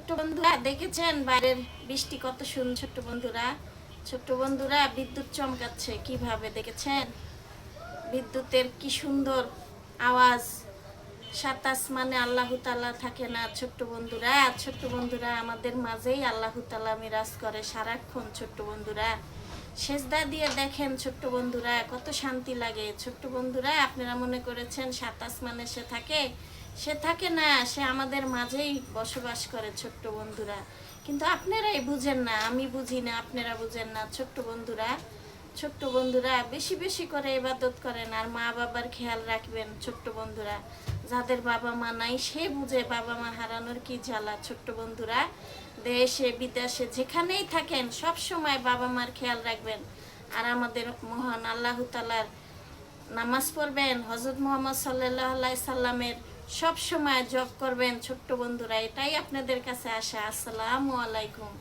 ছোট্ট বন্ধুরা দেখেছেন বাইরের বৃষ্টি কত সুন্দর। ছোট্ট বন্ধুরা বিদ্যুৎ চমকাচ্ছে কিভাবে দেখেছেন? বিদ্যুতের কি সুন্দর আওয়াজ। সাত আসমানে আল্লাহ তাআলা থাকে না ছোট্ট বন্ধুরা আমাদের মাঝেই আল্লাহ তাআলা মিরাজ করে সারাক্ষণ। ছোট্ট বন্ধুরা সেজদা দিয়ে দেখেন ছোট্ট বন্ধুরা কত শান্তি লাগে। ছোট্ট বন্ধুরা আপনারা মনে করেছেন সাত আসমানে সে থাকে না, সে আমাদের মাঝেই বসবাস করে ছোট্ট বন্ধুরা। কিন্তু আপনারাই বুঝেন না, আমি বুঝি না, আপনারা বুঝেন না। ছোট্ট বন্ধুরা বেশি বেশি করে ইবাদত করেন আর মা বাবার খেয়াল রাখবেন। ছোট্ট বন্ধুরা যাদের বাবা মা নাই সে বুঝে বাবা মা হারানোর কি জ্বালা। ছোট্ট বন্ধুরা দেশে বিদেশে যেখানেই থাকেন সব সময় বাবা মার খেয়াল রাখবেন। আর আমাদের মহান আল্লাহ তাআলার নামাজ পড়বেন, হযরত মুহাম্মদ সাল্লাল্লাহু আলাইহি সাল্লামের সব সময় জপ করবেন। ছোট্ট বন্ধুরা এটাই আপনাদের কাছে আসা। আসসালামু আলাইকুম।